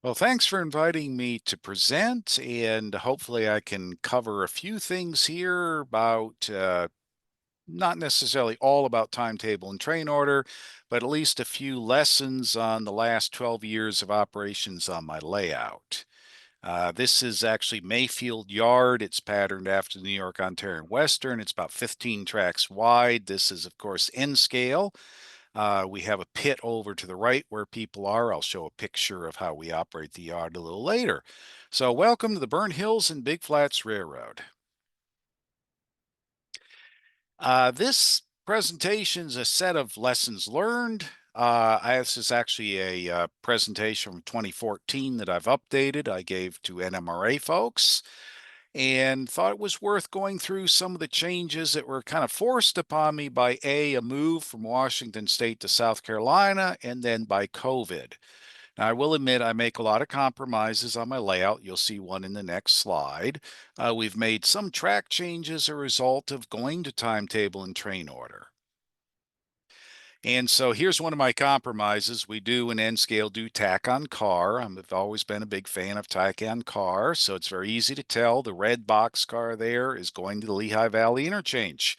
Well, thanks for inviting me to present, and hopefully I can cover a few things here about not necessarily all about timetable and train order, but at least a few lessons on the last 12 years of operations on my layout. This is actually Mayfield Yard. It's patterned after the New York, Ontario, and Western. It's about 15 tracks wide. This is, of course, N scale. We have a pit over to the right where people are. I'll show a picture of how we operate the yard a little later. So welcome to the Burnt Hills and Big Flats Railroad. This presentation is a set of lessons learned. This is actually a presentation from 2014 that I've updated. I gave to NMRA folks and thought it was worth going through some of the changes that were kind of forced upon me by a move from Washington State to South Carolina, and then by COVID. Now, I will admit I make a lot of compromises on my layout. You'll see one in the next slide. We've made some track changes as a result of going to timetable and train order. And so here's one of my compromises. We do an N scale do tack on car. I've always been a big fan of tack on car, so it's very easy to tell the red box car there is going to the Lehigh Valley interchange.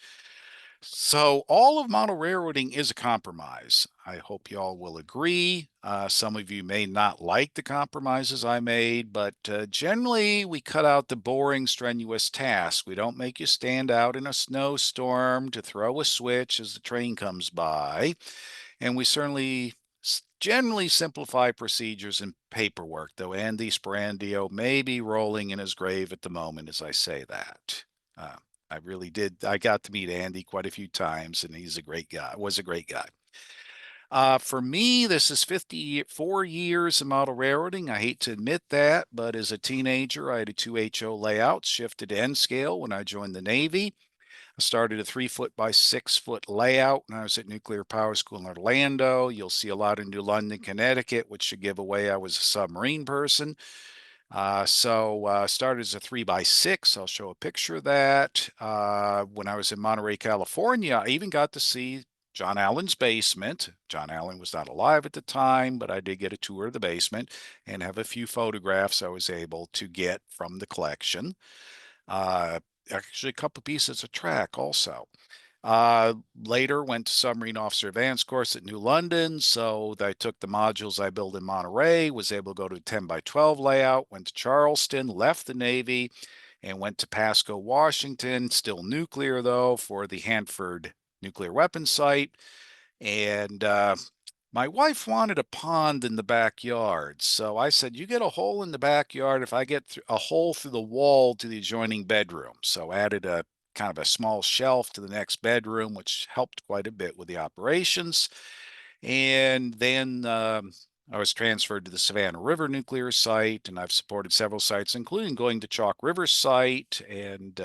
So all of model railroading is a compromise. I hope you all will agree. Some of you may not like the compromises I made, but generally we cut out the boring, strenuous tasks. We don't make you stand out in a snowstorm to throw a switch as the train comes by. And we certainly generally simplify procedures and paperwork, though Andy Sporandio may be rolling in his grave at the moment as I say that. Uh, I really did. I got to meet Andy quite a few times, and he's a great guy, was a great guy. For me, this is 54 years of model railroading. I hate to admit that, but as a teenager, I had a 2HO layout, shifted to N scale when I joined the Navy. I started a 3 foot by 6 foot layout when I was at Nuclear Power School in Orlando. You'll see a lot in New London, Connecticut, which should give away I was a submarine person. Started as a 3 by 6. I'll show a picture of that. When I was in Monterey, California, I even got to see John Allen's basement. John Allen was not alive at the time, but I did get a tour of the basement and have a few photographs I was able to get from the collection. Uh, Actually, a couple pieces of track also. Later went to submarine officer advanced course at New London. So I took the modules I built in Monterey, was able to go to a 10 by 12 layout, went to Charleston, left the Navy, and went to Pasco, Washington, still nuclear though, for the Hanford nuclear weapons site. And my wife wanted a pond in the backyard. So I said, you get a hole in the backyard if I get a hole through the wall to the adjoining bedroom. So added a kind of a small shelf to the next bedroom, which helped quite a bit with the operations. And then I was transferred to the Savannah River nuclear site, and I've supported several sites, including going to Chalk River site. And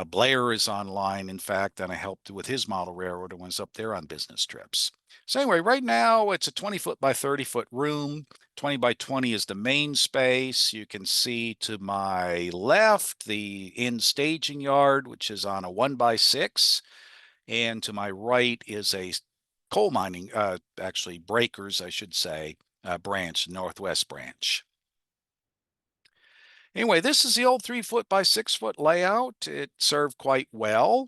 Blair is online, in fact, and I helped with his model railroad and was up there on business trips. So anyway, right now it's a 20 foot by 30 foot room. 20 by 20 is the main space. You can see to my left the in staging yard, which is on a 1 by 6. And to my right is a coal mining, actually breakers, I should say, branch, northwest branch. Anyway, this is the old 3 foot by 6 foot layout. It served quite well.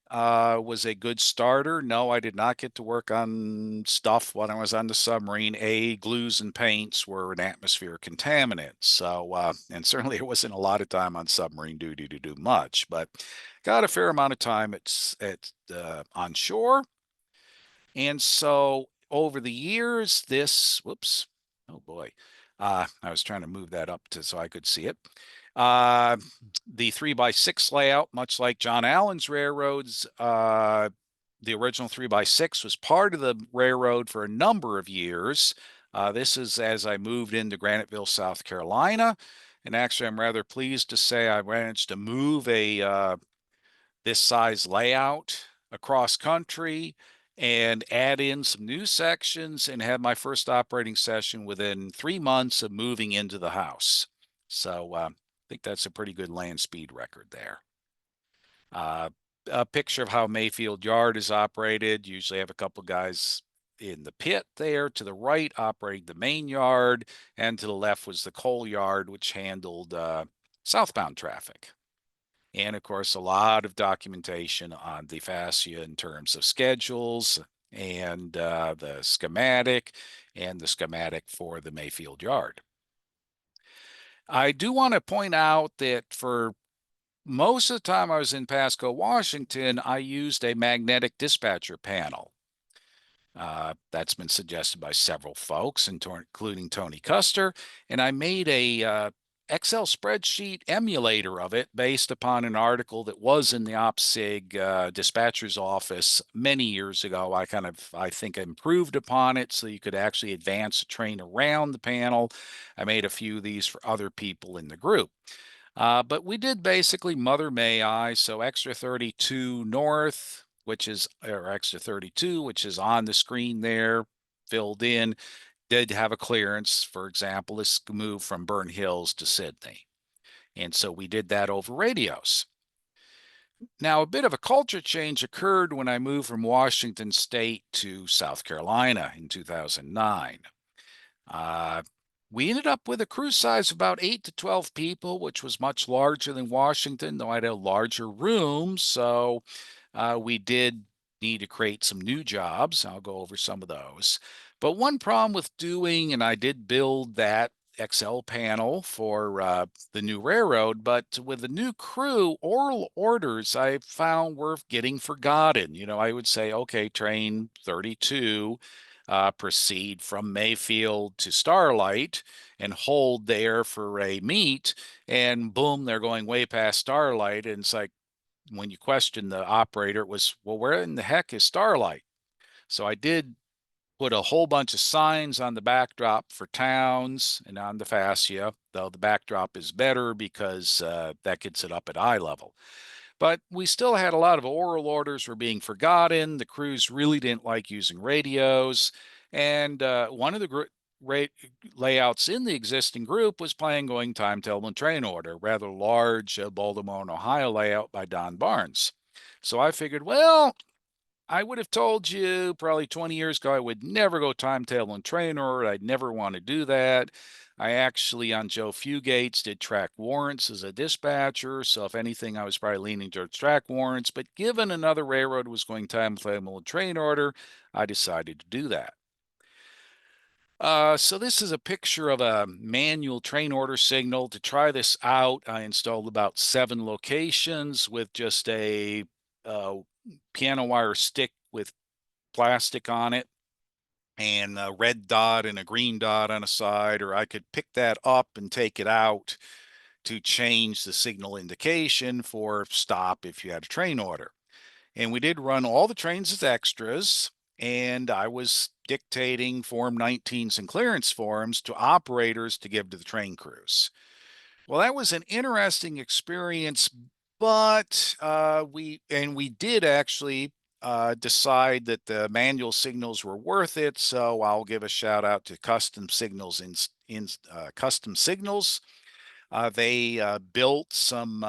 Was a good starter. No, I did not get to work on stuff when I was on the submarine. Glues and paints were an atmosphere contaminant. So, and certainly it wasn't a lot of time on submarine duty to do much, but got a fair amount of time on shore. And so over the years, whoops, oh boy, I was trying to move that up so I could see it. Uh, the 3 by 6 layout, much like John Allen's railroads, the original 3 by 6 was part of the railroad for a number of years. This is as I moved into Graniteville, South Carolina. And actually, I'm rather pleased to say I managed to move this size layout across country and add in some new sections and had my first operating session within 3 months of moving into the house. So I think that's a pretty good land speed record there. A picture of how Mayfield Yard is operated. Usually have a couple guys in the pit there. To the right operating the main yard, and to the left was the coal yard, which handled southbound traffic. And of course, a lot of documentation on the fascia in terms of schedules and the schematic for the Mayfield yard. I do want to point out that for most of the time I was in Pasco, Washington, I used a magnetic dispatcher panel. That's been suggested by several folks, including Tony Custer, and I made a Excel spreadsheet emulator of it based upon an article that was in the OPSIG dispatcher's office many years ago. I think, improved upon it so you could actually advance the train around the panel. I made a few of these for other people in the group. But we did basically Mother May I, so extra 32 north, or extra 32, which is on the screen there, filled in, did have a clearance. For example, this move from Burn Hills to Sydney. And so we did that over radios. Now, a bit of a culture change occurred when I moved from Washington State to South Carolina in 2009. We ended up with a crew size of about 8 to 12 people, which was much larger than Washington, though I had a larger room. So we did need to create some new jobs. I'll go over some of those. But one problem with doing, and I did build that Excel panel for the new railroad, but with the new crew, oral orders I found were getting forgotten. I would say, okay, train 32, proceed from Mayfield to Starlight and hold there for a meet, and boom, they're going way past Starlight. And it's like, when you question the operator, it was, well, where in the heck is Starlight? So I did put a whole bunch of signs on the backdrop for towns and on the fascia, though the backdrop is better because that gets it up at eye level. But we still had a lot of oral orders were being forgotten. The crews really didn't like using radios. And one of the layouts in the existing group was plan, going, timetable, and train order, rather large Baltimore and Ohio layout by Don Barnes. So I figured, well, I would have told you probably 20 years ago I would never go timetable and train order. I'd never want to do that. I actually, on Joe Fugates, did track warrants as a dispatcher. So if anything, I was probably leaning towards track warrants. But given another railroad was going timetable and train order, I decided to do that. So this is a picture of a manual train order signal. To try this out, I installed about 7 locations with just a piano wire stick with plastic on it, and a red dot and a green dot on a side, or I could pick that up and take it out to change the signal indication for stop if you had a train order. And we did run all the trains as extras, and I was dictating Form 19s and clearance forms to operators to give to the train crews. Well, that was an interesting experience, but we did actually decide that the manual signals were worth it. So I'll give a shout out to Custom Signals in Custom Signals. They built some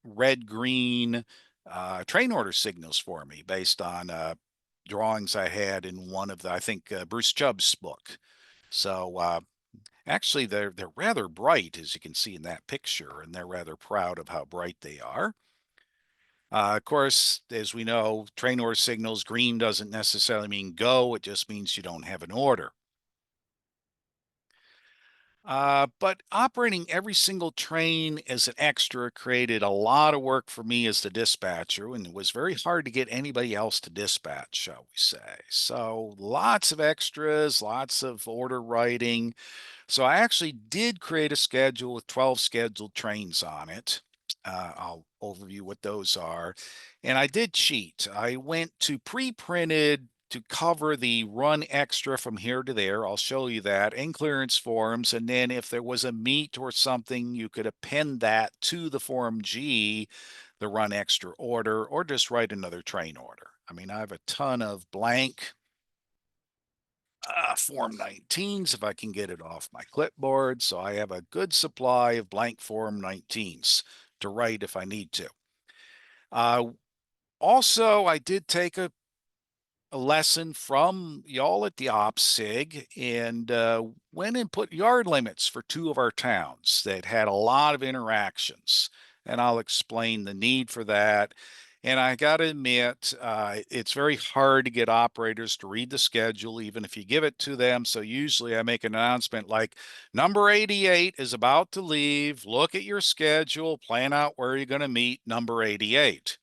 red-green train order signals for me based on drawings I had in one of I think Bruce Chubb's book. So actually, they're rather bright, as you can see in that picture, and they're rather proud of how bright they are. Of course, as we know, train order signals, green doesn't necessarily mean go. It just means you don't have an order. But operating every single train as an extra created a lot of work for me as the dispatcher, and it was very hard to get anybody else to dispatch, shall we say. So lots of extras, lots of order writing. So I actually did create a schedule with 12 scheduled trains on it. I'll overview what those are. And I did cheat. I went to pre-printed to cover the run extra from here to there. I'll show you that, and clearance forms. And then if there was a meet or something, you could append that to the Form G, the run extra order, or just write another train order. I mean, I have a ton of blank Form 19s if I can get it off my clipboard. So I have a good supply of blank Form 19s to write if I need to. Also, I did take a a lesson from y'all at the OpSig and went and put yard limits for two of our towns that had a lot of interactions. And I'll explain the need for that. And I got to admit, it's very hard to get operators to read the schedule, even if you give it to them. So usually I make an announcement like, number 88 is about to leave. Look at your schedule, plan out where you're going to meet number 88.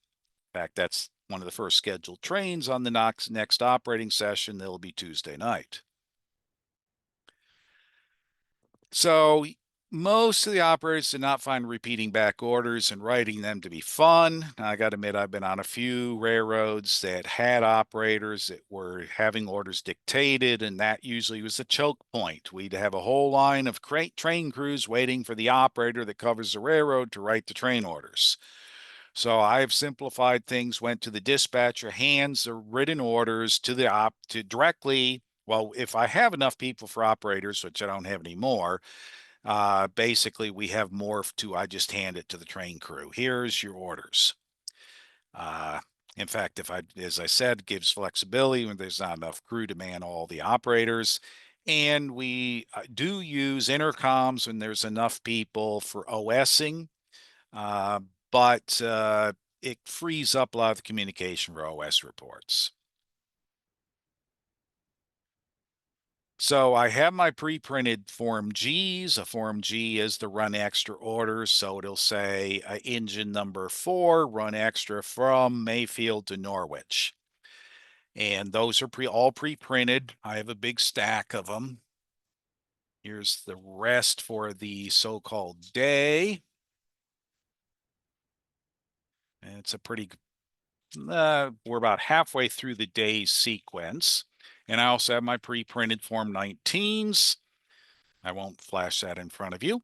In fact, that's one of the first scheduled trains on the next operating session. That'll be Tuesday night. So most of the operators did not find repeating back orders and writing them to be fun. Now, I got to admit, I've been on a few railroads that had operators that were having orders dictated, and that usually was a choke point. We'd have a whole line of train crews waiting for the operator that covers the railroad to write the train orders. So I've simplified things, went to the dispatcher, hands the written orders to the to directly. Well, if I have enough people for operators, which I don't have anymore, basically we have morphed to I just hand it to the train crew. Here's your orders. Uh, in fact, as I said, gives flexibility when there's not enough crew to man all the operators. And we do use intercoms when there's enough people for OSing. Uh, but it frees up a lot of the communication for OS reports. So I have my pre-printed Form Gs. A Form G is the run extra order. So it'll say engine number 4, run extra from Mayfield to Norwich. And those are all pre-printed. I have a big stack of them. Here's the rest for the so-called day. And it's a pretty we're about halfway through the day's sequence. And I also have my pre-printed Form 19s. I won't flash that in front of you.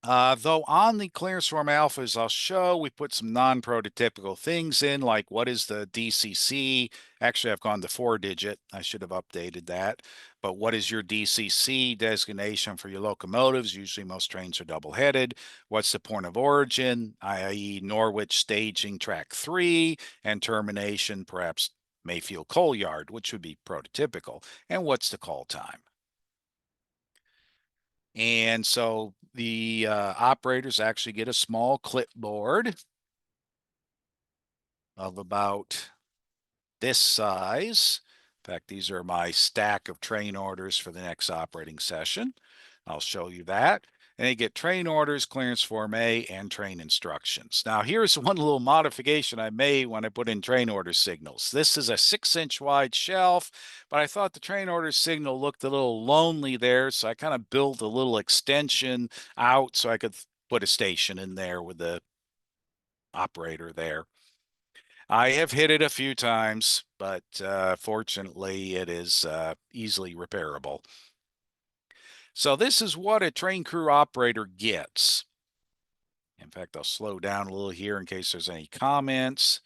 Though on the clearance form alphas I'll show, we put some non-prototypical things in, like what is the DCC? Actually, I've gone to 4-digit. I should have updated that. But what is your DCC designation for your locomotives? Usually most trains are double-headed. What's the point of origin, i.e. Norwich staging track 3, and termination, perhaps Mayfield Coal Yard, which would be prototypical. And what's the call time? And so the operators actually get a small clipboard of about this size. In fact, these are my stack of train orders for the next operating session. I'll show you that. And they get train orders, clearance form A, and train instructions. Now, here's one little modification I made when I put in train order signals. This is a 6-inch wide shelf, but I thought the train order signal looked a little lonely there, so I kind of built a little extension out so I could put a station in there with the operator there. I have hit it a few times, but fortunately it is easily repairable. So this is what a train crew operator gets. In fact, I'll slow down a little here in case there's any comments.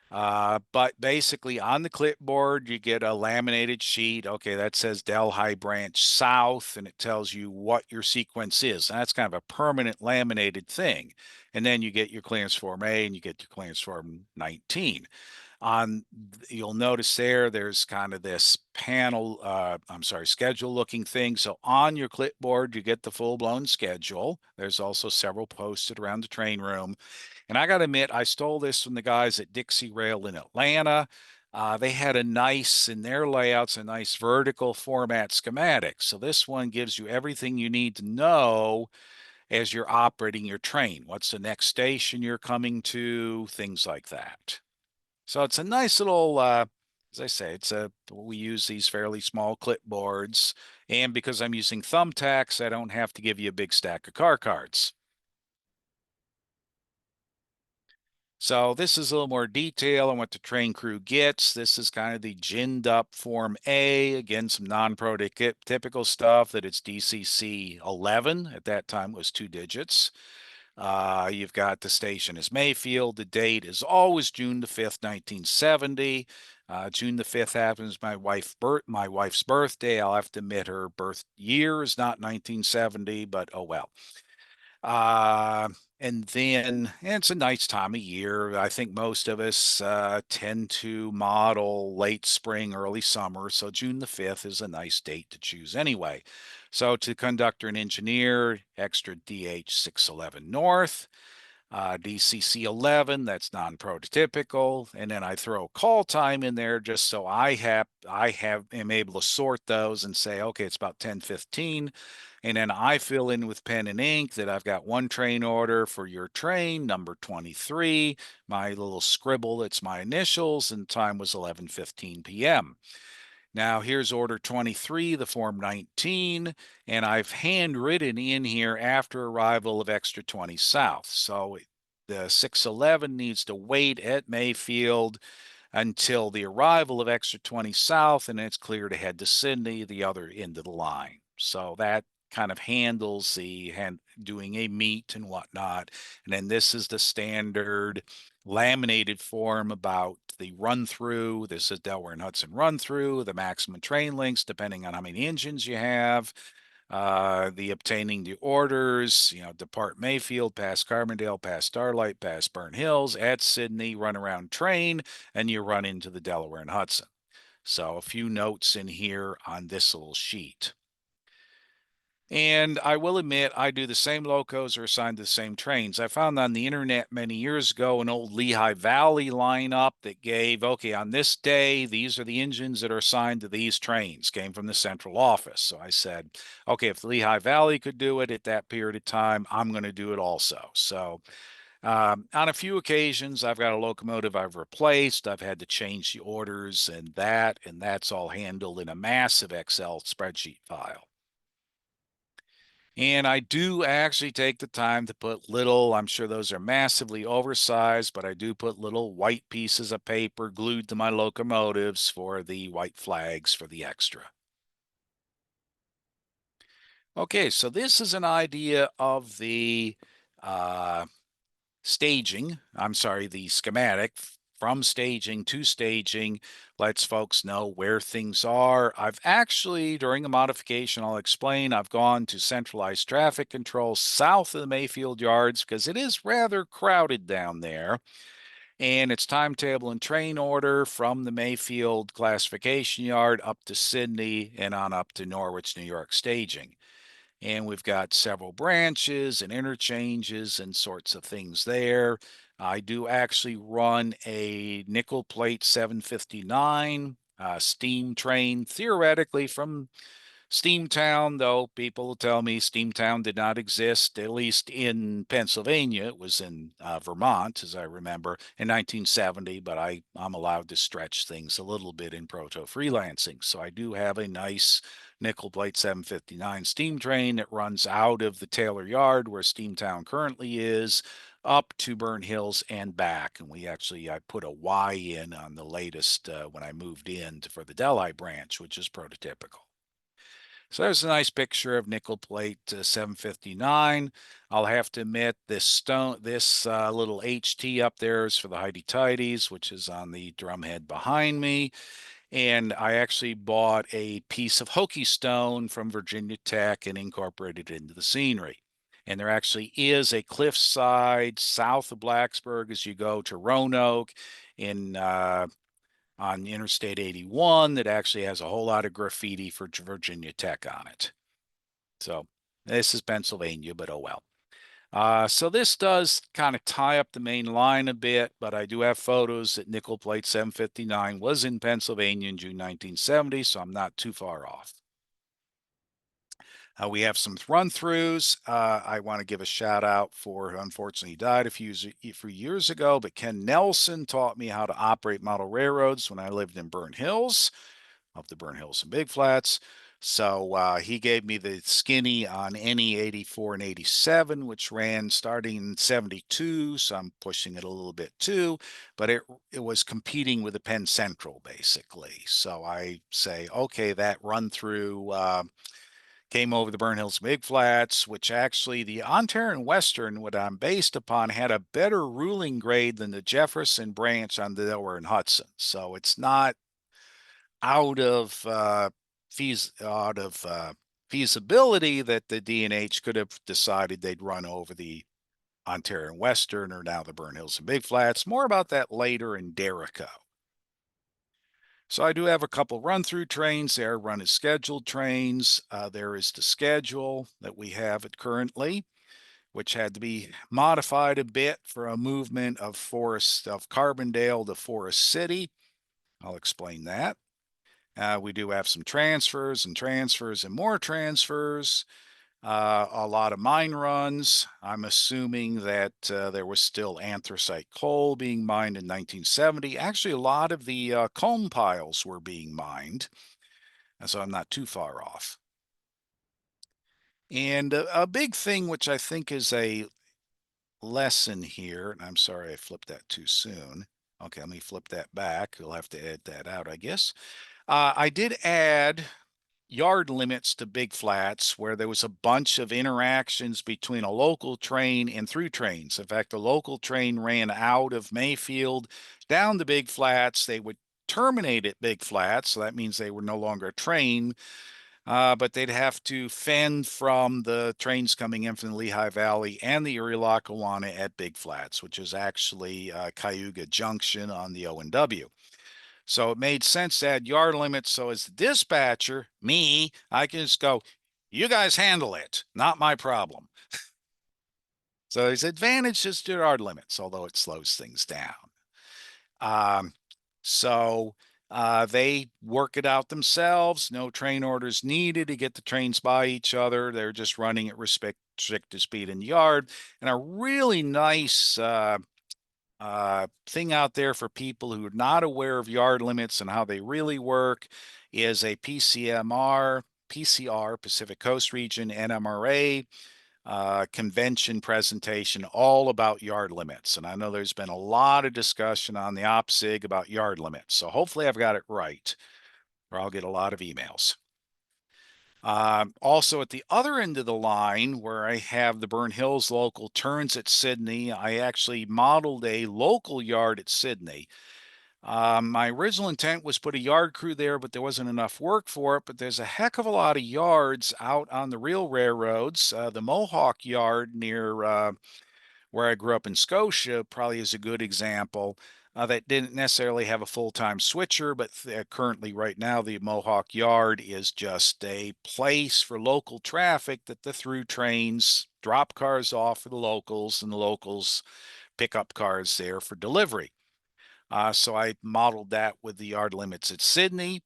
But basically on the clipboard, you get a laminated sheet. Okay, that says Delhi Branch South, and it tells you what your sequence is. And that's kind of a permanent laminated thing. And then you get your clearance form A and you get your clearance form 19. You'll notice there's kind of this schedule looking thing. So on your clipboard, you get the full-blown schedule. There's also several posted around the train room. And I got to admit, I stole this from the guys at Dixie Rail in Atlanta. They had in their layouts, a nice vertical format schematic. So this one gives you everything you need to know as you're operating your train. What's the next station you're coming to? Things like that. So it's a nice little, as I say, we use these fairly small clipboards. And because I'm using thumbtacks, I don't have to give you a big stack of car cards. So this is a little more detail on what the train crew gets. This is kind of the ginned up Form A. Again, some non-prototypical stuff that it's DCC 11. At that time, it was 2 digits. You've got the station is Mayfield. The date is always June the 5th, 1970. June the 5th happens my wife's birthday. I'll have to admit her birth year is not 1970, but oh well. Uh, and then it's a nice time of year. I think most of us tend to model late spring, early summer. So June the 5th is a nice date to choose anyway. So to conductor and engineer, extra DH 611 North. DCC 11, that's non-prototypical, and then I throw call time in there just so am able to sort those and say, okay, it's about 10:15, and then I fill in with pen and ink that I've got one train order for your train number 23, my little scribble that's my initials, and time was 11:15 p.m. Now here's order 23, the form 19, and I've handwritten in here after arrival of extra 20 south. So the 611 needs to wait at Mayfield until the arrival of extra 20 south, and it's clear to head to Sydney, the other end of the line. So that kind of handles the doing a meet and whatnot. And then this is the standard laminated form about the run through. This is Delaware and Hudson run through, the maximum train lengths, depending on how many engines you have, the obtaining the orders, depart Mayfield, past Carbondale, past Starlight, past Burn Hills, at Sydney, run around train, and you run into the Delaware and Hudson. So a few notes in here on this little sheet. And I will admit, I do the same locos are assigned to the same trains. I found on the internet many years ago an old Lehigh Valley lineup that gave, okay, on this day, these are the engines that are assigned to these trains, came from the central office. So I said, okay, if the Lehigh Valley could do it at that period of time, I'm going to do it also. So on a few occasions, I've got a locomotive I've replaced. I've had to change the orders and that's all handled in a massive Excel spreadsheet file. And I do actually take the time to put little, I'm sure those are massively oversized, but I do put little white pieces of paper glued to my locomotives for the white flags for the extra. Okay, so this is an idea of the the schematic from staging to staging lets folks know where things are. I've actually, during a modification, I'll explain, I've gone to centralized traffic control south of the Mayfield yards because it is rather crowded down there. And it's timetable and train order from the Mayfield classification yard up to Sydney and on up to Norwich, New York staging. And we've got several branches and interchanges and sorts of things there. I do actually run a nickel plate 759 steam train, theoretically from Steamtown, though people tell me Steamtown did not exist, at least in Pennsylvania. It was in Vermont, as I remember, in 1970, but I'm allowed to stretch things a little bit in proto freelancing. So I do have a nice nickel plate 759 steam train that runs out of the Taylor Yard, where Steamtown currently is, up to Burn Hills and back. And I put a Y in on the latest when I moved in for the Delhi branch, which is prototypical. So there's a nice picture of nickel plate 759. I'll have to admit this little HT up there is for the Heidi Tidies, which is on the drumhead behind me. And I actually bought a piece of Hokie stone from Virginia Tech and incorporated it into the scenery. And there actually is a cliffside south of Blacksburg as you go to Roanoke in on Interstate 81 that actually has a whole lot of graffiti for Virginia Tech on it. So this is Pennsylvania, but oh well. So this does kind of tie up the main line a bit, but I do have photos that nickel plate 759 was in Pennsylvania in June 1970, so I'm not too far off. We have some run-throughs. I want to give a shout out for, unfortunately, he died a few years ago, but Ken Nelson taught me how to operate model railroads when I lived in Burn Hills, up the Burn Hills and Big Flats. So he gave me the skinny on NE 84 and 87, which ran starting in 72. So I'm pushing it a little bit too, but it was competing with the Penn Central basically. So I say, okay, that run through came over the Burn Hills Big Flats, which actually the Ontario and Western, what I'm based upon, had a better ruling grade than the Jefferson branch on the Delaware and Hudson. So it's not out of feasibility that the D&H could have decided they'd run over the Ontario and Western, or now the Burn Hills and Big Flats. More about that later in Derico. So I do have a couple run-through trains there, run as scheduled trains. There is the schedule that we have it currently, which had to be modified a bit for a movement of Carbondale to Forest City. I'll explain that. We do have some transfers and transfers and more transfers. A lot of mine runs. I'm assuming that there was still anthracite coal being mined in 1970. Actually, a lot of the comb piles were being mined, so I'm not too far off. And a big thing, which I think is a lesson here, and I'm sorry I flipped that too soon. Okay, let me flip that back. You'll have to edit that out, I guess. I did add yard limits to Big Flats, where there was a bunch of interactions between a local train and through trains. In fact, the local train ran out of Mayfield down to Big Flats. They would terminate at Big Flats, so that means they were no longer a train, but they'd have to fend from the trains coming in from the Lehigh Valley and the Erie Lackawanna at Big Flats, which is actually Cayuga Junction on the O&W. So it made sense to add yard limits. So as the dispatcher, me, I can just go, you guys handle it, not my problem. So there's advantages to yard limits, although it slows things down. Um, so they work it out themselves. No train orders needed to get the trains by each other. They're just running at restricted speed in the yard. And a really nice thing out there for people who are not aware of yard limits and how they really work is a PCR, Pacific Coast Region, NMRA convention presentation all about yard limits. And I know there's been a lot of discussion on the OPSIG about yard limits. So hopefully I've got it right, or I'll get a lot of emails. Also at the other end of the line, where I have the Burn Hills local turns at Sydney, I actually modeled a local yard at Sydney. My original intent was put a yard crew there, but there wasn't enough work for it. But there's a heck of a lot of yards out on the real railroads. The Mohawk yard near where I grew up in Scotia probably is a good example. That didn't necessarily have a full-time switcher, but currently right now the Mohawk Yard is just a place for local traffic that the through trains drop cars off for the locals, and the locals pick up cars there for delivery. So I modeled that with the yard limits at Sydney.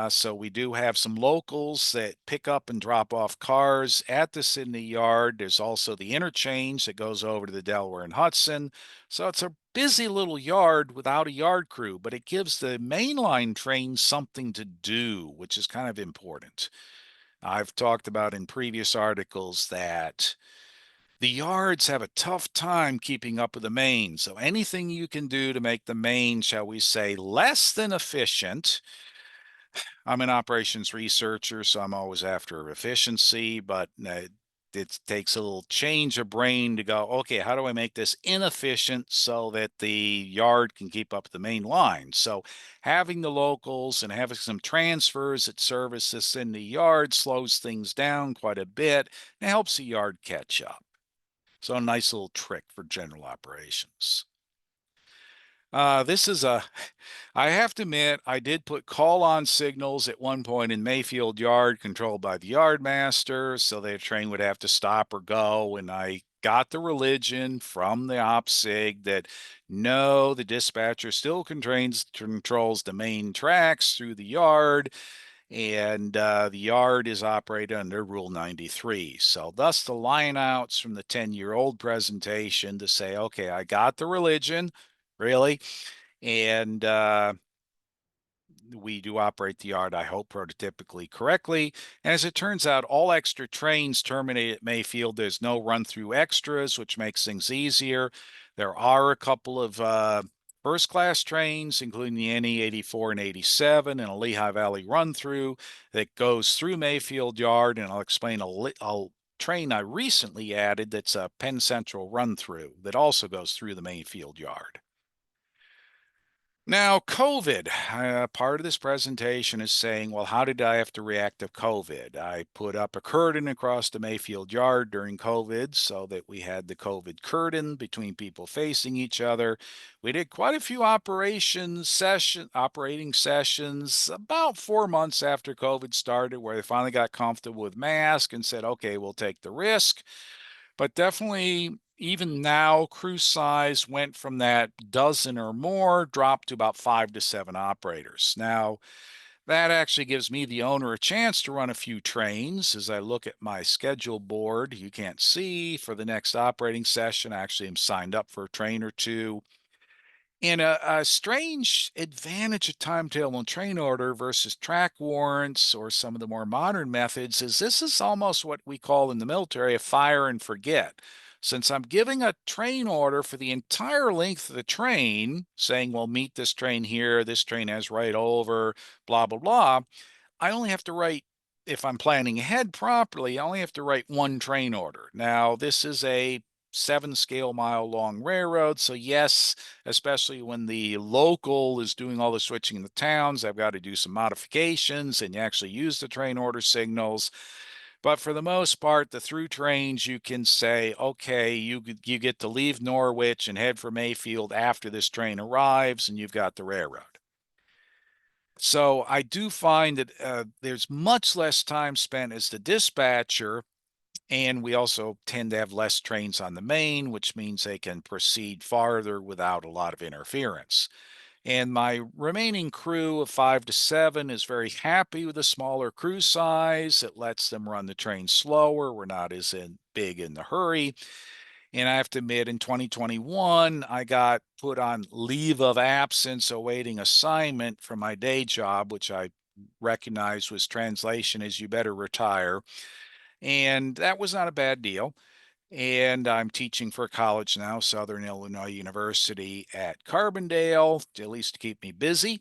So we do have some locals that pick up and drop off cars at the Sydney yard. There's also the interchange that goes over to the Delaware and Hudson. So it's a busy little yard without a yard crew, but it gives the mainline trains something to do, which is kind of important. I've talked about in previous articles that the yards have a tough time keeping up with the main. So anything you can do to make the main, shall we say, less than efficient. I'm an operations researcher, so I'm always after efficiency, but it takes a little change of brain to go, okay, how do I make this inefficient so that the yard can keep up the main line? So having the locals and having some transfers that service this in the yard slows things down quite a bit and helps the yard catch up. So a nice little trick for general operations. This is I have to admit, I did put call-on signals at one point in Mayfield Yard controlled by the yard master, so the train would have to stop or go. And I got the religion from the OPSIG that no, the dispatcher still controls the main tracks through the yard, and the yard is operated under Rule 93. So thus the lineouts from the 10-year-old presentation to say, okay, I got the religion, really, and we do operate the yard, I hope, prototypically correctly. And as it turns out, all extra trains terminate at Mayfield. There's no run-through extras, which makes things easier. There are a couple of first-class trains, including the NE 84 and 87 and a Lehigh Valley run-through that goes through Mayfield Yard. And I'll explain a train I recently added that's a Penn Central run-through that also goes through the Mayfield Yard. Now, COVID, part of this presentation is saying, well, how did I have to react to COVID? I put up a curtain across the Mayfield yard during COVID so that we had the COVID curtain between people facing each other. We did quite a few operating sessions about 4 months after COVID started, where they finally got comfortable with masks and said, okay, we'll take the risk. But definitely, even now, crew size went from that dozen or more, dropped to about 5 to 7 operators. Now, that actually gives me, the owner, a chance to run a few trains. As I look at my schedule board, you can't see for the next operating session. I actually am signed up for a train or two. And a strange advantage of timetable and train order versus track warrants or some of the more modern methods is this is almost what we call in the military a fire and forget. Since I'm giving a train order for the entire length of the train, saying, well, meet this train here, this train has right over, blah, blah, blah, I only have to write, if I'm planning ahead properly, I only have to write one train order. Now, this is a 7 scale mile long railroad. So yes, especially when the local is doing all the switching in the towns, I've got to do some modifications and actually use the train order signals. But for the most part, the through trains, you can say, okay, you get to leave Norwich and head for Mayfield after this train arrives, and you've got the railroad. So I do find that there's much less time spent as the dispatcher, and we also tend to have less trains on the main, which means they can proceed farther without a lot of interference. And my remaining crew of 5 to 7 is very happy with the smaller crew size. It lets them run the train slower. We're not as big in the hurry. And I have to admit, in 2021, I got put on leave of absence awaiting assignment from my day job, which I recognized was translation as you better retire. And that was not a bad deal. And I'm teaching for college now, Southern Illinois University at Carbondale, at least to keep me busy.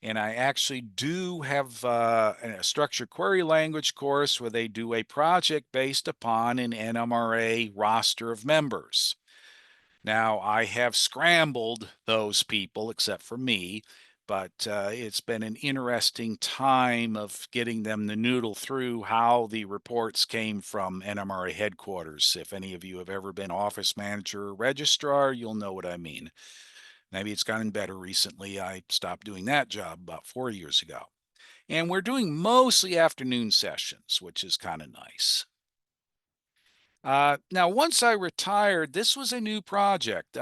And I actually do have a structured query language course where they do a project based upon an NMRA roster of members. Now, I have scrambled those people, except for me, but it's been an interesting time of getting them to noodle through how the reports came from NMRA headquarters. If any of you have ever been office manager or registrar, you'll know what I mean. Maybe it's gotten better recently. I stopped doing that job about 4 years ago. And we're doing mostly afternoon sessions, which is kind of nice. Now, once I retired, this was a new project.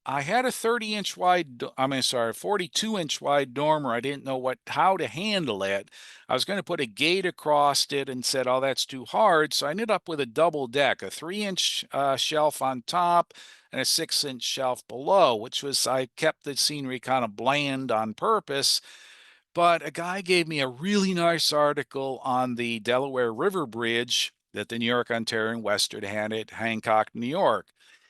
I had a 30-inch wide, 42-inch wide dormer. I didn't know how to handle it. I was going to put a gate across it and said, oh, that's too hard. So I ended up with a double deck, a 3-inch shelf on top and a 6-inch shelf below, I kept the scenery kind of bland on purpose. But a guy gave me a really nice article on the Delaware River Bridge that the New York, Ontario, and Western had at Hancock, New York.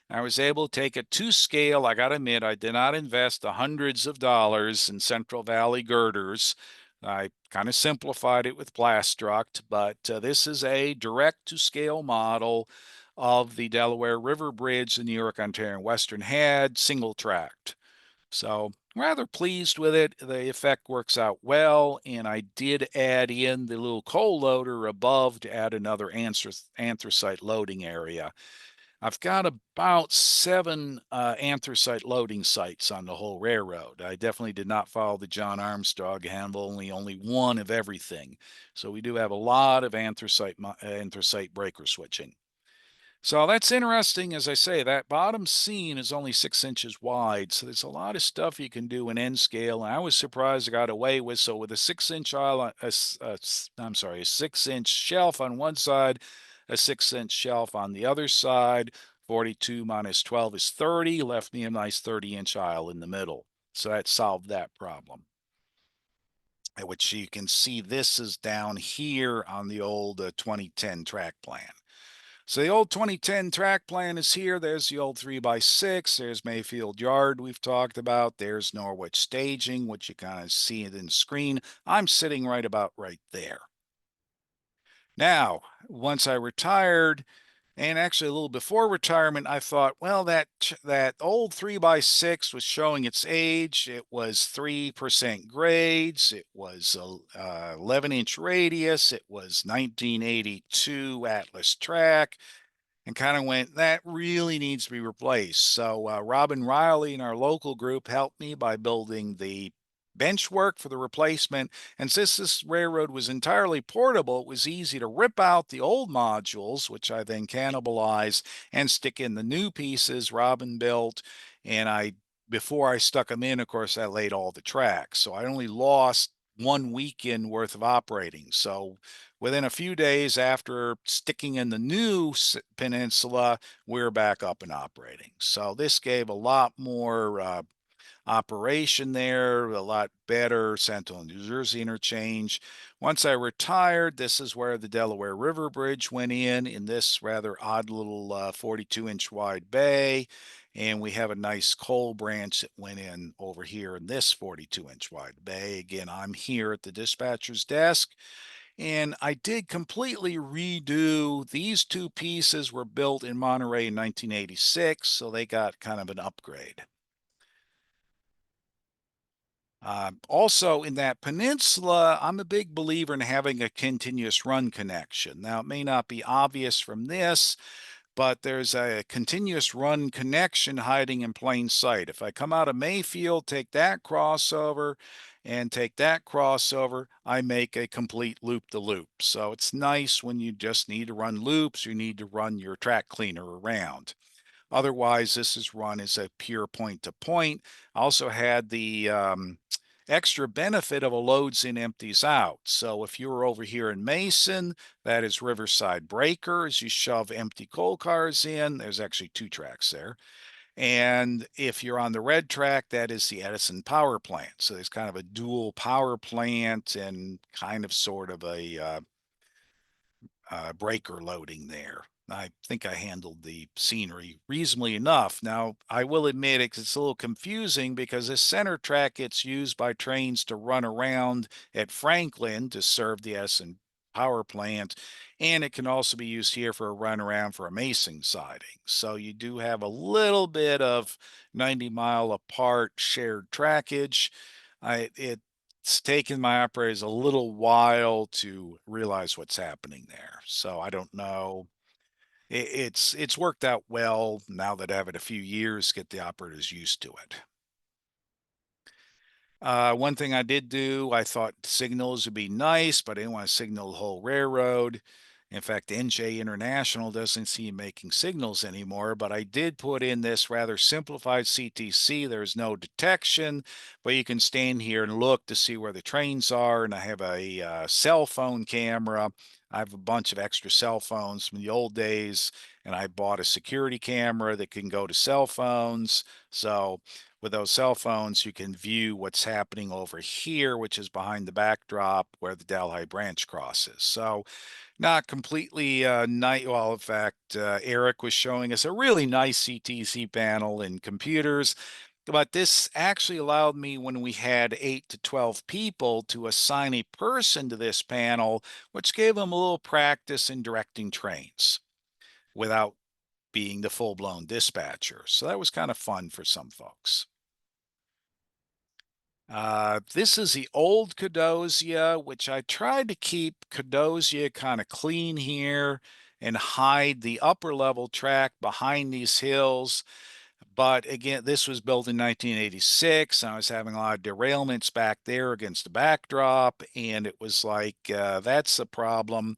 I was able to take it to scale. I got to admit, I did not invest the hundreds of dollars in Central Valley girders. I kind of simplified it with Plastruct, but this is a direct to scale model of the Delaware River Bridge the New York, Ontario, and Western had, single tracked. So rather pleased with it. The effect works out well, and I did add in the little coal loader above to add another anthracite loading area. I've got about 7 anthracite loading sites on the whole railroad. I definitely did not follow the John Armstrong handle, only one of everything. So we do have a lot of anthracite breaker switching. So that's interesting. As I say, that bottom seam is only 6 inches wide. So there's a lot of stuff you can do in N scale. And I was surprised I got away with. So with a 6-inch a 6-inch shelf on one side, a 6-inch shelf on the other side, 42 minus 12 is 30, left me a nice 30-inch aisle in the middle. So that solved that problem. Which you can see this is down here on the old 2010 track plan. So the old 2010 track plan is here. There's the old 3x6. There's Mayfield Yard we've talked about. There's Norwich Staging, which you kind of see it in the screen. I'm sitting right about right there. Now, once I retired, And actually, a little before retirement, I thought, well, that old 3x6 was showing its age. It was 3% grades. It was 11-inch radius. It was 1982 Atlas track, and kind of went, that really needs to be replaced. So Robin Riley in our local group helped me by building the bench work for the replacement. And since this railroad was entirely portable, it was easy to rip out the old modules, which I then cannibalized, and stick in the new pieces Robin built. And before I stuck them in, of course, I laid all the tracks. So I only lost 1 weekend worth of operating. So within a few days after sticking in the new peninsula, we're back up and operating. So this gave a lot more operation there, a lot better Central and New Jersey interchange. Once I retired, this is where the Delaware River Bridge went in this rather odd little 42-inch wide bay. And we have a nice coal branch that went in over here in this 42-inch wide bay. Again, I'm here at the dispatcher's desk. And I did completely redo these two pieces were built in Monterey in 1986, so they got kind of an upgrade. Also, in that peninsula, I'm a big believer in having a continuous run connection. Now, it may not be obvious from this, but there's a continuous run connection hiding in plain sight. If I come out of Mayfield, take that crossover, and take that crossover, I make a complete loop-the-loop. So it's nice when you just need to run loops, you need to run your track cleaner around. Otherwise, this is run as a pure point-to-point. I also had the extra benefit of a loads in, empties out. So if you were over here in Mason, that is Riverside Breaker. As you shove empty coal cars in, there's actually two tracks there. And if you're on the red track, that is the Edison power plant. So there's kind of a dual power plant and kind of sort of a breaker loading there. I think I handled the scenery reasonably enough. Now, I will admit it's a little confusing because this center track gets used by trains to run around at Franklin to serve the Edison power plant, and it can also be used here for a run around for a Mason siding. So you do have a little bit of 90-mile apart shared trackage. It's taken my operators a little while to realize what's happening there. So I don't know. It's worked out well now that I have it a few years, get the operators used to it. One thing I did do, I thought signals would be nice, but I didn't want to signal the whole railroad. In fact, NJ International doesn't seem making signals anymore, but I did put in this rather simplified CTC. There's no detection, but you can stand here and look to see where the trains are. And I have a cell phone camera. I have a bunch of extra cell phones from the old days, and I bought a security camera that can go to cell phones. So with those cell phones, you can view what's happening over here, which is behind the backdrop where the Delhi branch crosses. So not completely nice. Well, in fact, Eric was showing us a really nice CTC panel in computers, but this actually allowed me when we had 8 to 12 people to assign a person to this panel, which gave them a little practice in directing trains without being the full-blown dispatcher. So that was kind of fun for some folks. This is the old Cadosia, which I tried to keep Cadosia kind of clean here and hide the upper level track behind these hills. But again, this was built in 1986. And I was having a lot of derailments back there against the backdrop. And it was like, that's the problem.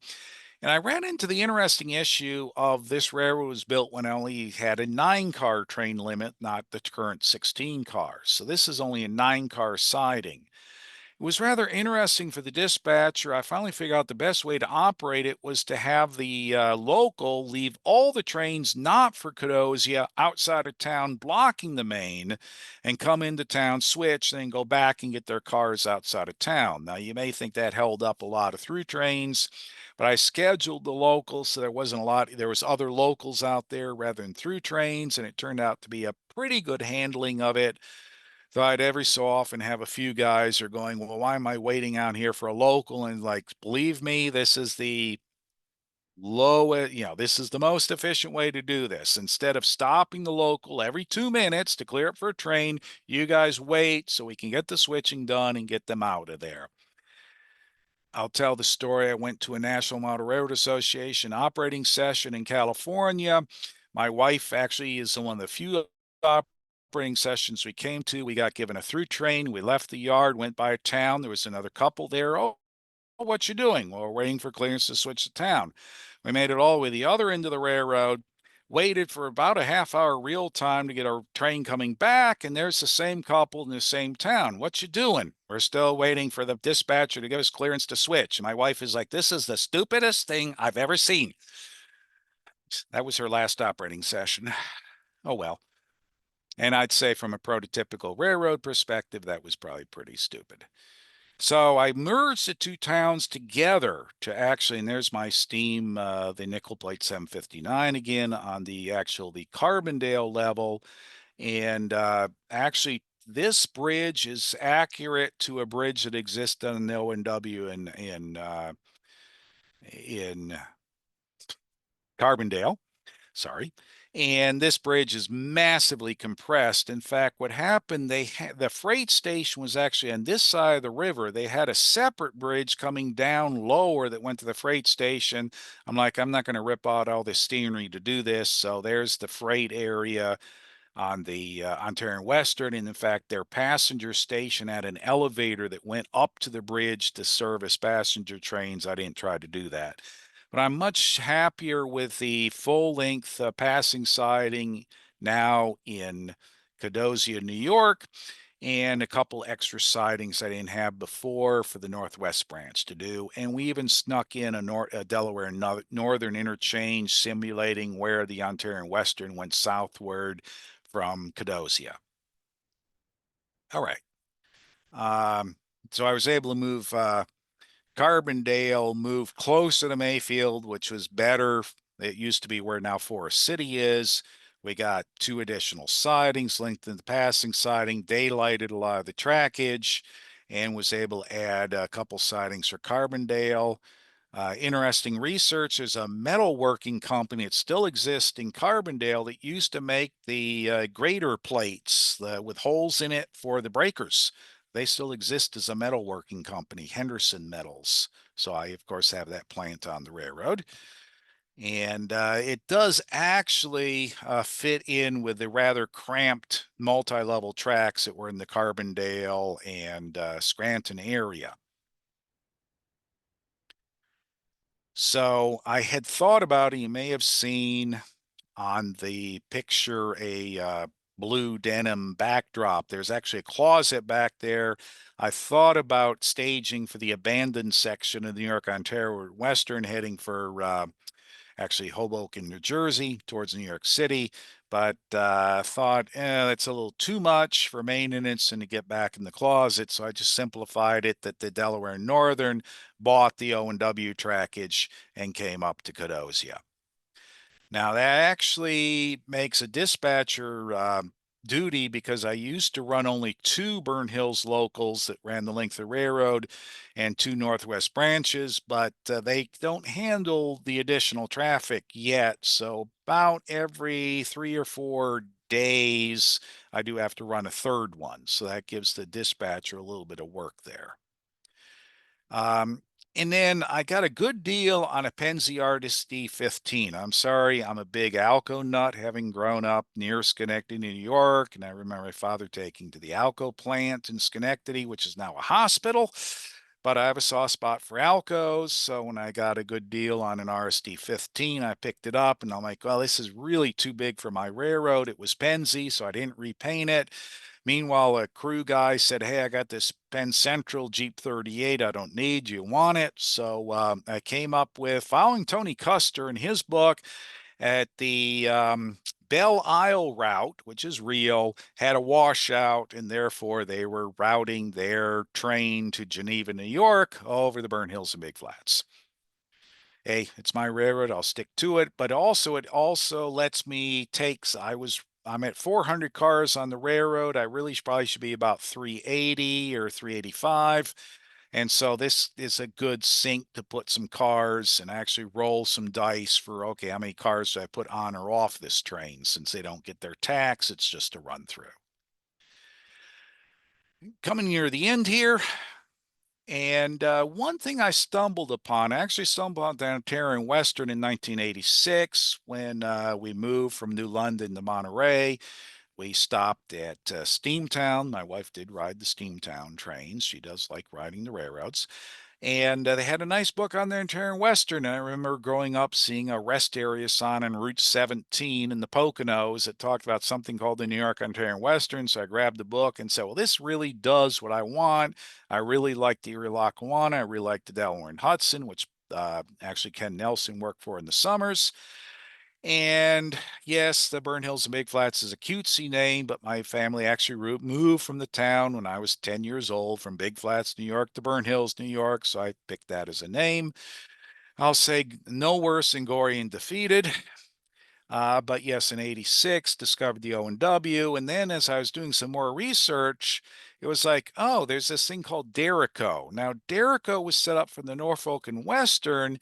And I ran into the interesting issue of this railroad was built when I only had a 9-car train limit, not the current 16 cars. So this is only a 9-car siding. It was rather interesting for the dispatcher. I finally figured out the best way to operate it was to have the local leave all the trains not for Cadosia outside of town, blocking the main, and come into town, switch, then go back and get their cars outside of town. Now, you may think that held up a lot of through trains, but I scheduled the locals so there wasn't a lot. There was other locals out there rather than through trains, and it turned out to be a pretty good handling of it. So I'd every so often have a few guys are going, well, why am I waiting out here for a local? And like, believe me, this is the this is the most efficient way to do this. Instead of stopping the local every 2 minutes to clear up for a train, you guys wait so we can get the switching done and get them out of there. I'll tell the story. I went to a National Model Railroad Association operating session in California. My wife actually is one of the few operating sessions we came to. We got given a through train. We left the yard, went by a town. There was another couple there. Oh, what you doing? Well, we're waiting for clearance to switch to town. We made it all the way to the other end of the railroad, waited for about a half hour real time to get our train coming back, and there's the same couple in the same town. What you doing? We're still waiting for the dispatcher to give us clearance to switch. And my wife is like, this is the stupidest thing I've ever seen. That was her last operating session. Oh well. And I'd say from a prototypical railroad perspective, that was probably pretty stupid. So I merged the two towns together to actually, and there's my steam, the nickel plate 759 again on the Carbondale level. And actually, this bridge is accurate to a bridge that exists on the O&W in Carbondale. Sorry. And this bridge is massively compressed. In fact, what happened, the freight station was actually on this side of the river. They had a separate bridge coming down lower that went to the freight station. I'm like, I'm not going to rip out all this scenery to do this. So there's the freight area on the Ontario Western. And in fact, their passenger station had an elevator that went up to the bridge to service passenger trains. I didn't try to do that. But I'm much happier with the full length passing siding now in Cadosia, New York, and a couple extra sidings I didn't have before for the Northwest branch to do. And we even snuck in a Delaware Northern interchange simulating where the Ontario Western went southward from Cadosia. All right. So I was able to move Carbondale, move closer to Mayfield, which was better. It used to be where now Forest City is. We got 2 additional sidings, lengthened the passing siding, daylighted a lot of the trackage, and was able to add a couple sidings for Carbondale. Interesting research. There's a metalworking company that still exists in Carbondale that used to make the grater plates with holes in it for the breakers. They still exist as a metalworking company, Henderson Metals. So I, of course, have that plant on the railroad. And it does actually fit in with the rather cramped multi-level tracks that were in the Carbondale and Scranton area. So I had thought about it. You may have seen on the picture a blue denim backdrop. There's actually a closet back there. I thought about staging for the abandoned section of the New York Ontario Western, heading for actually Hoboken, New Jersey, towards New York City, but thought that's a little too much for maintenance and to get back in the closet. So I just simplified it that the Delaware Northern bought the O&W trackage and came up to Cadosia. Now that actually makes a dispatcher duty because I used to run only 2 Burn Hills locals that ran the length of the railroad and 2 Northwest branches, but they don't handle the additional traffic yet. So about every 3 or 4 days, I do have to run a 3rd one. So that gives the dispatcher a little bit of work there. And then I got a good deal on a Penzi Artist D15. I'm sorry, I'm a big Alco nut, having grown up near Schenectady, New York. And I remember my father taking to the Alco plant in Schenectady, which is now a hospital. But I have a soft spot for Alcos. So when I got a good deal on an RSD15, I picked it up and I'm like, well, this is really too big for my railroad. It was Penzi, so I didn't repaint it. Meanwhile, a crew guy said, hey, I got this Penn Central Jeep 38 I don't need. You want it? So I came up with, following Tony Custer in his book, at the Belle Isle route, which is real, had a washout, and therefore they were routing their train to Geneva, New York, over the Burn Hills and Big Flats. Hey, it's my railroad. I'll stick to it. But also, it also lets me take, I'm at 400 cars on the railroad. I really probably should be about 380 or 385. And so this is a good sink to put some cars and actually roll some dice for, okay, how many cars do I put on or off this train? Since they don't get their tax, it's just a run through. Coming near the end here, and one thing I stumbled upon, I actually stumbled on Ontario and Western in 1986 when we moved from New London to Monterey. We stopped at Steamtown. My wife did ride the Steamtown trains. She does like riding the railroads. And they had a nice book on there in Ontario and Western. And I remember growing up seeing a rest area sign on Route 17 in the Poconos that talked about something called the New York Ontario and Western. So I grabbed the book and said, well, this really does what I want. I really like the Erie Lackawanna. I really like the Delaware and Hudson, which actually Ken Nelson worked for in the summers. And yes, the Burn Hills and Big Flats is a cutesy name, but my family actually moved from the town when I was 10 years old from Big Flats, New York to Burn Hills, New York. So I picked that as a name. I'll say no worse than gory and defeated. But yes, in 86, discovered the O&W. And then as I was doing some more research, it was like, oh, there's this thing called Derico. Now, Derico was set up for the Norfolk and Western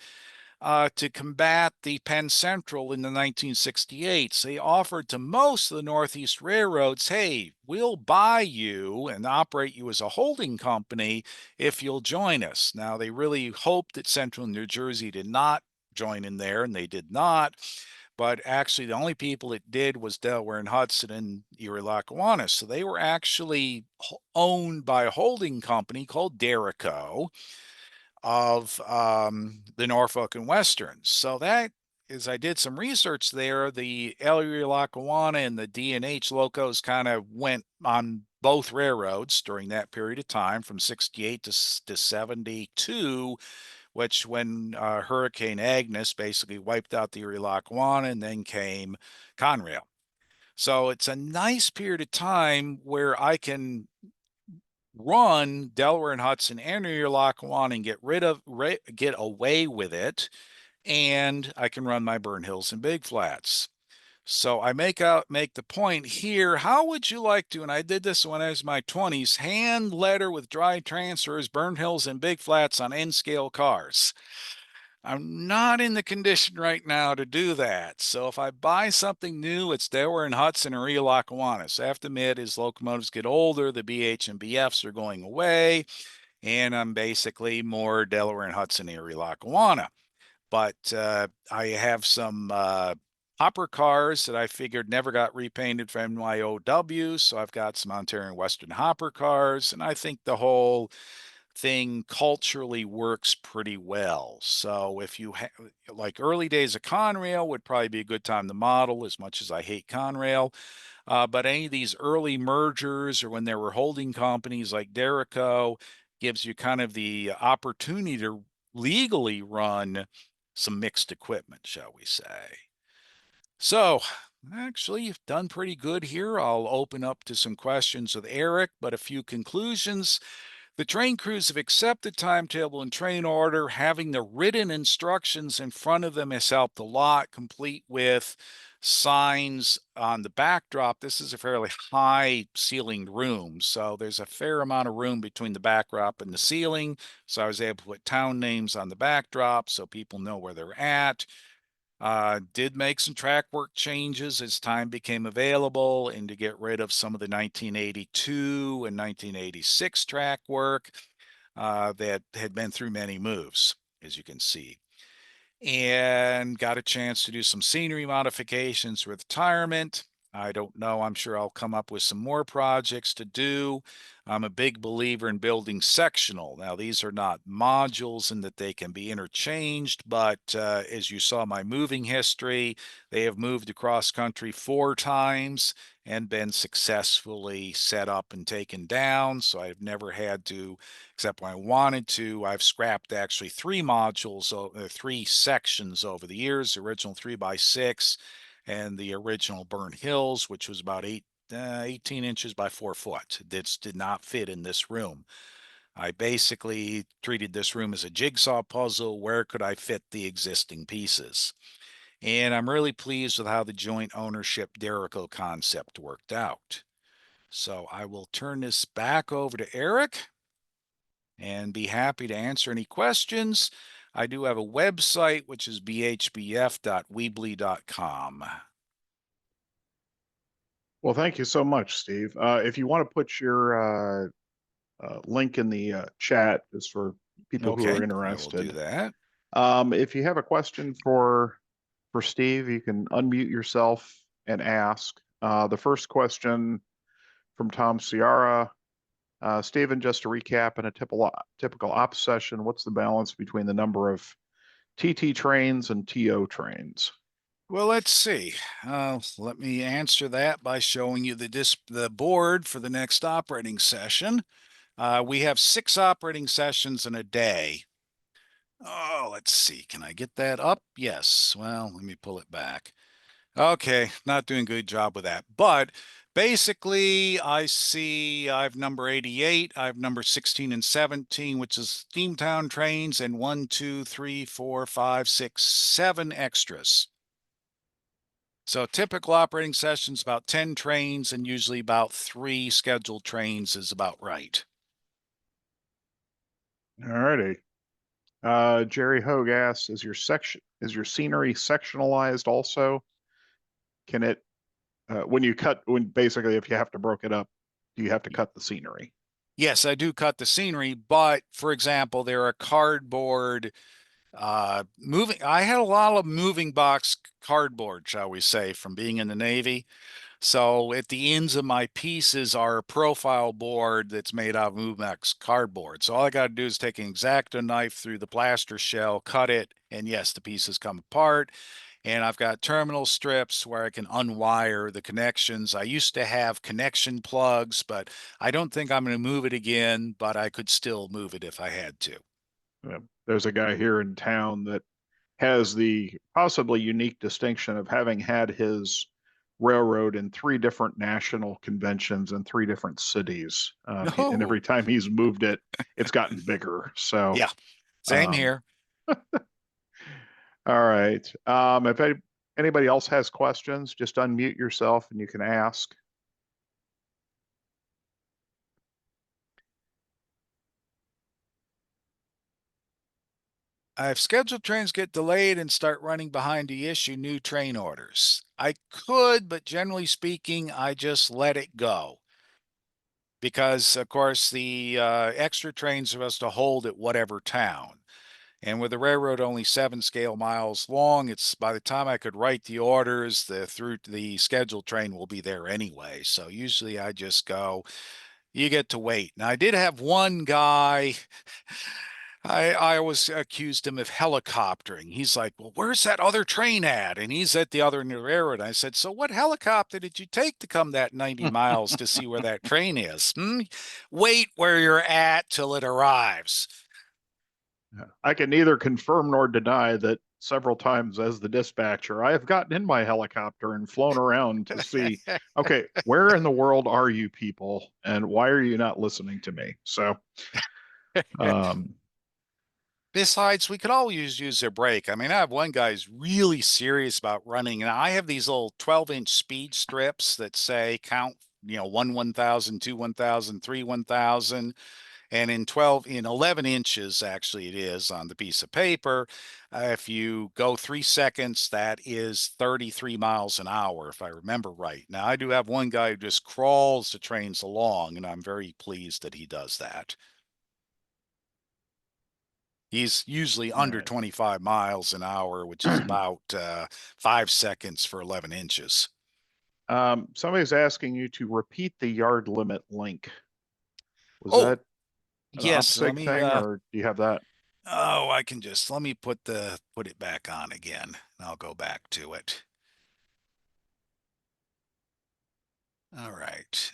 to combat the Penn Central in the 1968s. They offered to most of the Northeast railroads, hey, we'll buy you and operate you as a holding company if you'll join us. Now, they really hoped that Central New Jersey did not join in there, and they did not. But actually, the only people that did was Delaware and Hudson and Erie Lackawanna. So they were actually owned by a holding company called Derico of the Norfolk and Westerns. So that is, I did some research there. The Erie Lackawanna and the D&H locos kind of went on both railroads during that period of time from 68 to 72, which when Hurricane Agnes basically wiped out the Erie Lackawanna, and then came Conrail. So it's a nice period of time where I can run Delaware and Hudson and Erie Lackawanna and get away with it, and I can run my Burn Hills and Big Flats. So I make the point here. How would you like to, and I did this when I was in my 20s, hand letter with dry transfers, Burn Hills and Big Flats on N-scale cars? I'm not in the condition right now to do that. So if I buy something new, it's Delaware and Hudson or Erie Lackawanna. So I have to admit, as locomotives get older, the BH and BFs are going away, and I'm basically more Delaware and Hudson, Erie Lackawanna. But I have some hopper cars that I figured never got repainted for NYOW. So I've got some Ontario and Western hopper cars, and I think the whole thing culturally works pretty well. So if you like early days of Conrail would probably be a good time to model, as much as I hate Conrail. But any of these early mergers or when there were holding companies like Derico gives you kind of the opportunity to legally run some mixed equipment, shall we say. So actually, you've done pretty good here. I'll open up to some questions with Eric, but a few conclusions. The train crews have accepted timetable and train order. Having the written instructions in front of them has helped a lot, complete with signs on the backdrop. This is a fairly high ceilinged room, so there's a fair amount of room between the backdrop and the ceiling. So I was able to put town names on the backdrop so people know where they're at. Did make some track work changes as time became available and to get rid of some of the 1982 and 1986 track work that had been through many moves, as you can see. And got a chance to do some scenery modifications with retirement. I don't know. I'm sure I'll come up with some more projects to do. I'm a big believer in building sectional. Now, these are not modules in that they can be interchanged, but as you saw my moving history, they have moved across country 4 times and been successfully set up and taken down. So I've never had to, except when I wanted to. I've scrapped actually 3 modules, 3 sections over the years, the original 3x6 and the original Burn Hills, which was about 18 inches by 4 foot. This did not fit in this room. I basically treated this room as a jigsaw puzzle. Where could I fit the existing pieces? And I'm really pleased with how the joint ownership Derico concept worked out. So I will turn this back over to Eric. and be happy to answer any questions. I do have a website, which is bhbf.weebly.com. Well, thank you so much, Steve. If you want to put your link in the chat, just for people who are Okay, I will do interested. that. If you have a question for Steve, you can unmute yourself and ask. The first question from Tom Ciara. Stephen, just to recap, in a typical ops session, what's the balance between the number of TT trains and TO trains? Well, let's see. Let me answer that by showing you the board for the next operating session. We have 6 operating sessions in a day. Oh, let's see. Can I get that up? Yes. Well, let me pull it back. Okay, not doing a good job with that. But basically, I have number 88, I have number 16 and 17, which is Steamtown trains, and 1, 2, 3, 4, 5, 6, 7 extras. So typical operating sessions, about 10 trains, and usually about 3 scheduled trains is about right. All righty. Jerry Hogue asks, is your scenery sectionalized also? Can it when basically if you have to break it up, do you have to cut the scenery? Yes, I do cut the scenery, but for example, there are cardboard moving. I had a lot of moving box cardboard, shall we say, from being in the Navy. So at the ends of my pieces are a profile board that's made out of Movex cardboard. So all I got to do is take an X-Acto knife through the plaster shell, cut it, and yes, the pieces come apart. And I've got terminal strips where I can unwire the connections. I used to have connection plugs, but I don't think I'm going to move it again, but I could still move it if I had to. There's a guy here in town that has the possibly unique distinction of having had his railroad in 3 different national conventions in 3 different cities. And No. every time he's moved it, it's gotten bigger. So, Yeah, same um, here. all right. If anybody else has questions, just unmute yourself and you can ask. If scheduled trains get delayed and start running behind, to issue new train orders? I could, but generally speaking, I just let it go. Because, of course, the extra trains are supposed to hold at whatever town. And with the railroad only 7 scale miles long, it's by the time I could write the orders, the scheduled train will be there anyway. So usually I just go, you get to wait. Now I did have one guy, I always accused him of helicoptering. He's like, well, where's that other train at? And he's at the other end of the railroad. I said, so what helicopter did you take to come that 90 miles to see where that train is? Wait where you're at till it arrives. I can neither confirm nor deny that several times as the dispatcher, I have gotten in my helicopter and flown around to see, okay, where in the world are you people and why are you not listening to me? So, um, Besides, we could always use a break. I mean, I have one guy who's really serious about running, and I have these little 12-inch speed strips that say count, 1 1,000, 2 1,000, 3 1,000. And in 11 inches, actually, it is on the piece of paper. If you go 3 seconds, that is 33 miles an hour, if I remember right. Now, I do have one guy who just crawls the trains along, and I'm very pleased that he does that. He's usually all under right. 25 miles an hour, which is about 5 seconds for 11 inches. Somebody's asking you to repeat the yard limit link. Was Oh, that an yes. Let OPSEC me thing or do you have that? I can just let me put it back on again. I'll go back to it. All right.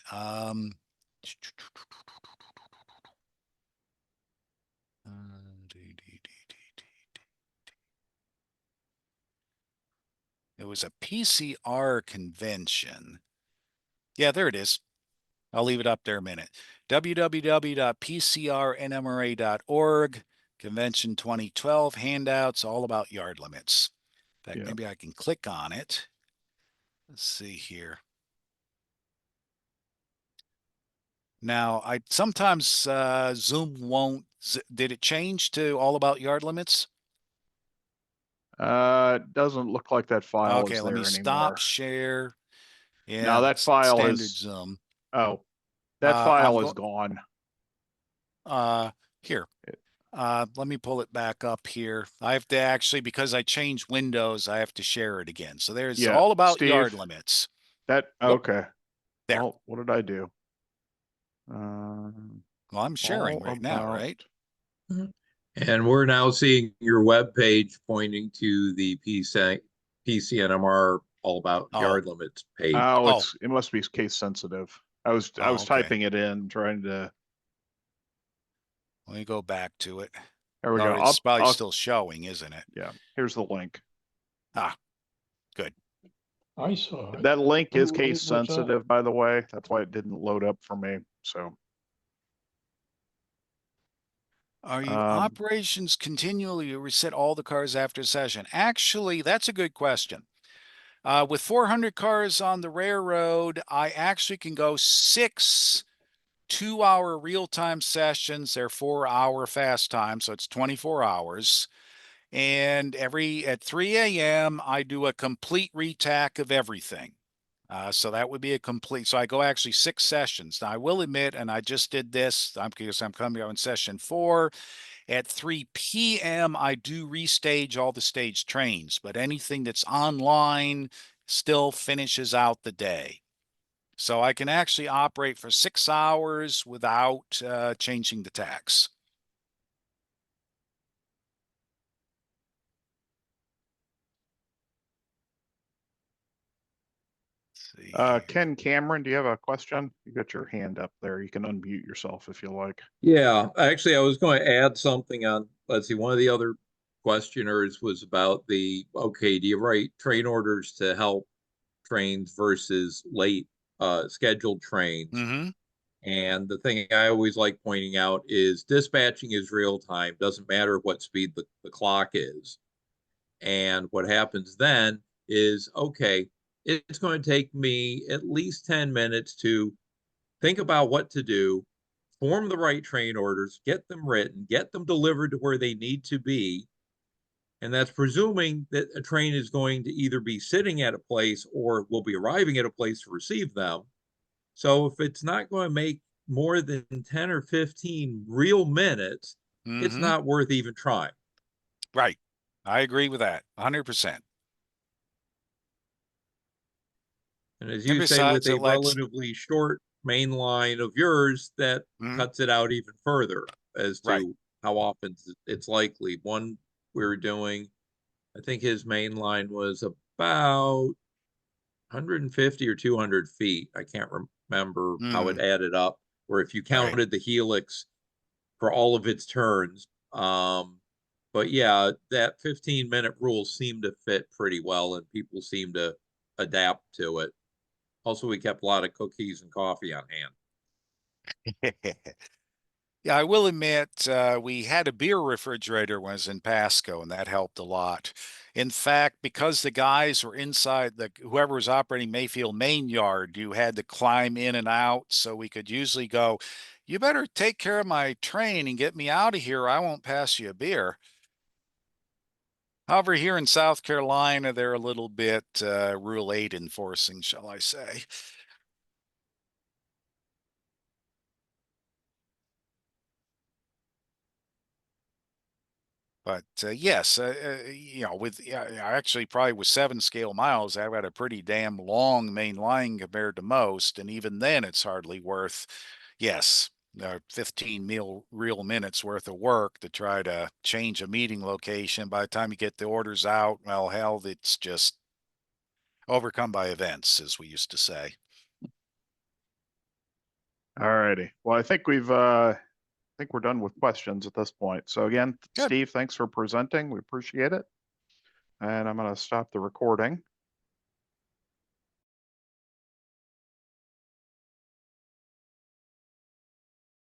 It was a PCR convention. Yeah, there it is. I'll leave it up there a minute. www.pcrnmra.org, Convention 2012, handouts all about yard limits. In fact, Yeah. maybe I can click on it. Let's see here. Now, I sometimes Zoom won't Did it change to all about yard limits? Doesn't look like that file Okay, is let me there stop anymore. share. Now Yeah, that it's file standard has, zoom. oh, that I'm file is going, gone. here. It- Let me pull it back up here. I have to actually, because I changed Windows, I have to share it again. So there's Yeah, all about yard Steve, limits. that, Whoop, okay. there. Well, what did I do? Um, Well, I'm sharing all right now, about, right? And we're now seeing your web page pointing to the PCNMR all about Oh, yard limits page. oh, oh, it must be case sensitive. I was okay. typing it in, trying to, Let me go back to it. there we Oh, go. it's probably still showing, isn't it? Yeah, here's the link. Ah, good. I saw it. That link is What's case that? sensitive, by the way. That's why it didn't load up for me. So, Are you um, operations continually reset all the cars after session? Actually, that's a good question. With 400 cars on the railroad, I actually can go 6 2-hour real-time sessions. They're 4-hour fast time, so it's 24 hours. And at 3 a.m., I do a complete retack of everything. So that would be a complete. So I go actually 6 sessions. Now I will admit, and I just did this because I'm coming on session 4. At 3 p.m., I do restage all the stage trains, but anything that's online still finishes out the day. So I can actually operate for 6 hours without changing the tax. Let's see. Ken Cameron, do you have a question? You got your hand up there. You can unmute yourself if you like. Yeah, actually, I was going to add something on. Let's see, one of the other questioners was about okay, do you write train orders to help trains versus late scheduled trains? Mm-hmm. And the thing I always like pointing out is dispatching is real time, doesn't matter what speed the clock is. And what happens then is, okay, it's going to take me at least 10 minutes to think about what to do, form the right train orders, get them written, get them delivered to where they need to be. And that's presuming that a train is going to either be sitting at a place or will be arriving at a place to receive them. So if it's not going to make more than 10 or 15 real minutes, it's Mm-hmm. not worth even trying. Right. I agree with that 100%. And as And you say, with besides, a it lets, relatively short main line of yours, that mm, cuts it out even further as right. to how often it's likely. One we were doing, I think his main line was about 150 or 200 feet. I can't remember how it Mm, added up, or if you right. counted the helix for all of its turns. But yeah, that 15-minute rule seemed to fit pretty well, and people seemed to adapt to it. Also, we kept a lot of cookies and coffee on hand. Yeah, I will admit we had a beer refrigerator when I was in Pasco, and that helped a lot. In fact, because the guys were inside whoever was operating Mayfield main yard, you had to climb in and out, so we could usually go, "You better take care of my train and get me out of here, or I won't pass you a beer." However, here in South Carolina, they're a little bit Rule 8 enforcing, shall I say. But yes, I actually probably with 7 scale miles, I've got a pretty damn long main line compared to most, and even then, it's hardly worth, yes, 15 real minutes worth of work to try to change a meeting location. By the time you get the orders out, well, hell, it's just overcome by events, as we used to say. All righty. Well, I think we're done with questions at this point. So again, Good. Steve, thanks for presenting. We appreciate it. And I'm going to stop the recording.